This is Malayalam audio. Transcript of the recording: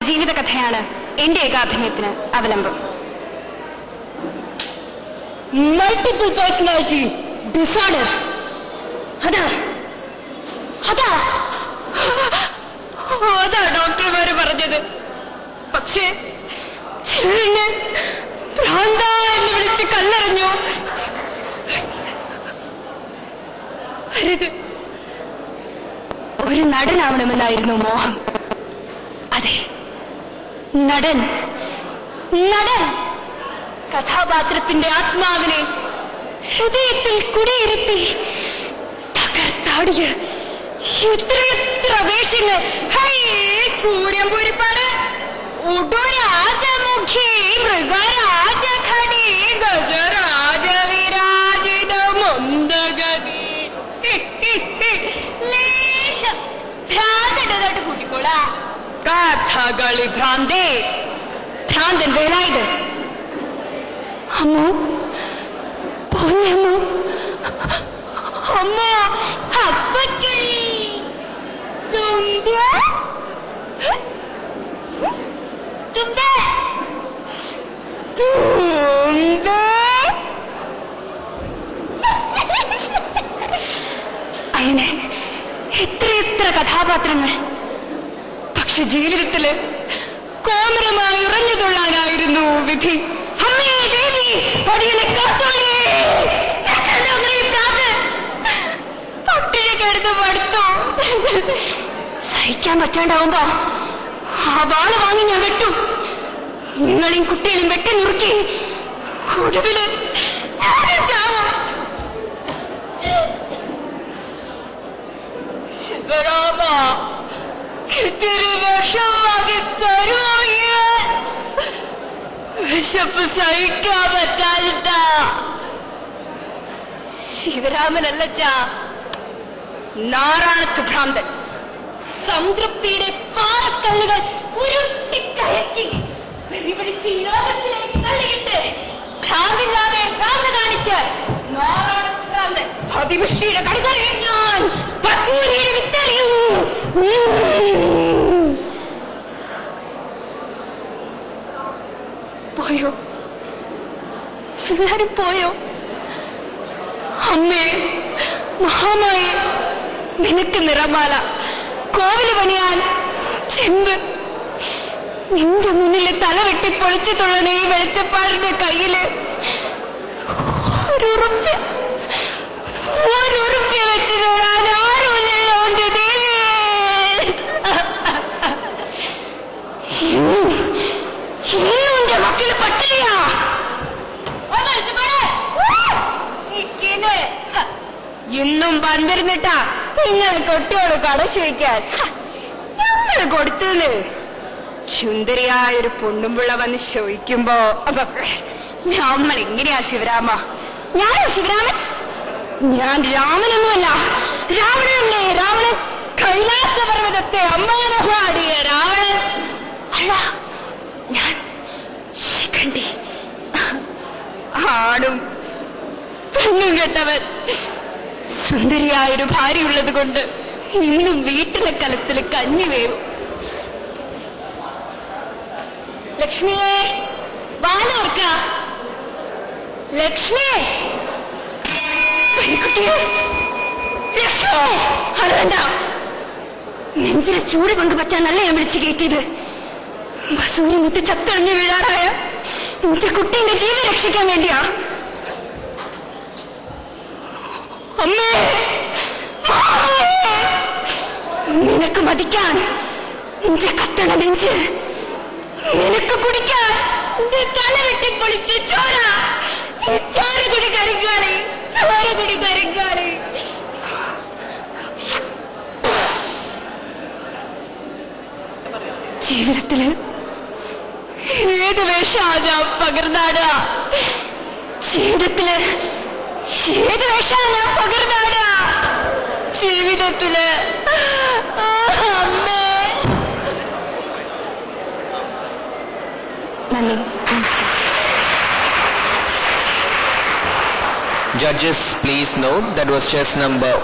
ജീവിതകഥയാണ് എന്റെ ഏകാഭിനയത്തിന് അവലംബം. Multiple personality disorder. അതാ ഡോക്ടർമാര് പറഞ്ഞത്. പക്ഷേ ചിലരിനെ ഭ്രാന്ത എന്ന് വിളിച്ച് കല്ലെറിഞ്ഞു. ഒരു നടനാവണമെന്നായിരുന്നു മോഹം. അതെ, നടൻ. കഥാപാത്രത്തിന്റെ ആത്മാവിനെ ഹൃദയത്തിൽ കുടിയിരുത്തി തകർത്താടിയ എത്ര വേഷങ്ങൾ. സൂര്യൻ പൂരിപ്പാട്, ഉടുരാജമുഖി, മൃഗരാജഖടി, ഗജരാജവിരാജിത മന്ദഗതി. ഭ്രാന്തട്ട് കൂട്ടിക്കോളാ. കഥകളി ഭ്രാന്തൻ വേലായത്. അമ്മോ പോയമ്മോ, അമ്മോ അപ്പക്കിളി അങ്ങനെ എത്ര കഥാപാത്രങ്ങൾ. പക്ഷെ ജീവിതത്തില് കോമരമായി ഉറഞ്ഞുകൊള്ളാനായിരുന്നു വിധി. അമ്മേ ദേവി, പടിയനെ കാത്തോളി. പട്ടിയെ കരുത് പടുത്തു. സഹിക്കാൻ പറ്റാണ്ടാവുമ്പോ ആ വാള് വാങ്ങി ഞാൻ വെട്ടും. നിങ്ങളെയും കുട്ടികളെയും വെട്ടി നുറുക്കി ഒടുവില് ഞാനും ചാവും. ശിവരാമ, ഇത്തിരി വിഷം വാങ്ങി തരുമോ? വിശപ്പ് സഹിക്കാൻ പറ്റാതിട്ട. ശിവരാമനല്ലച്ച, നാറാണത്ത് ഭ്രാന്തൻ. സംതൃപ്തിയുടെ പാറക്കല്ലുകൾ ഉരുട്ടിക്കയറ്റി വെറിപിടിച്ച് ഈ ലോകത്തിലേക്ക് തള്ളിയിട്ട് ഭ്രാന്തില്ലാതെ ഭ്രാന്ത് കാണിച്ച് നാറാണത്ത് ഭ്രാന്തൻ. അതിവൃഷ്ടിയുടെ കടുകറിയും ഞാൻ വസൂരിയുടെ വിത്തറിയും. പോയോ? എല്ലാരും പോയോ? അമ്മേ, മഹാമായി, നിനക്ക് നിറമാല, കോവില് പണിയാൻ ചെമ്പ്. നിന്റെ മുന്നിലെ തല വെട്ടിപ്പൊളിച്ചു തൊള്ളണേ ഈ വെളിച്ചപ്പാടിന്റെ കയ്യില് ഒരു ഉറുപ്പ്യ വെച്ച് തൊഴാൻ ആരുമില്ലല്ലോ എന്റെ ദേവി. എന്റെ മക്കള് പട്ടിണിയാ. ഇന്നും വന്നിരുന്നിട്ടാ നിങ്ങളെ കൊട്ടിയോള് കടച്ചു വയ്ക്കാൻ ഞങ്ങള് കൊടുത്തത്. സുന്ദരിയായൊരു പൊണ്ണുമ്പിള്ള വന്ന് ചോദിക്കുമ്പോ നമ്മൾ എങ്ങനെയാ ശിവരാമ? ഞാനോ ശിവരാമൻ? ഞാൻ രാമനൊന്നുമല്ല. രാവണനല്ലേ രാവണൻ? കൈലാസ പർവ്വതത്തെ അമ്മാനമാടിയ രാവണൻ അല്ല. ഞാൻ ശിഖണ്ഡി, ആണും പെണ്ണും കെട്ടവൻ. സുന്ദരിയായൊരു ഭാര്യയുള്ളത് കൊണ്ട് ഇന്നും വീട്ടിലെ കലത്തില് കഞ്ഞി വേവും. ലക്ഷ്മിയെ ബാലോർക്ക, ലക്ഷ്മിയെ, ലക്ഷ്മിയെ അറിയണ്ട. നെഞ്ചിലെ ചൂട് പങ്കുപറ്റാനല്ല ഞാൻ വിളിച്ചു കയറ്റിയത്. ബസൂരി മുത്ത് ചത്തറിഞ്ഞ് വീഴാറായ എന്റെ കുട്ടീന്റെ ജീവൻ രക്ഷിക്കാൻ വേണ്ടിയാ. അമ്മേ, നിനക്ക് മതിക്കാൻ എന്റെ കത്തണ നെഞ്ച്, നിനക്ക് കുടിക്കാൻ എന്റെ തല വെട്ടിപ്പൊളിച്ച് ചോര കുടി കരങ്ങാണ്, ചോര കുടി കരങ്ങാണ്. ജീവിതത്തില് ഏത് വേഷാ ഞാൻ പകർന്നാടാ? ജീവിതത്തില് ഏത് വേഷാ ഞാൻ പകർന്നാടാ? ജീവിതത്തില് അമ്മേ. നന്ദി, നമസ്കാരം. Judges, please note that was chess number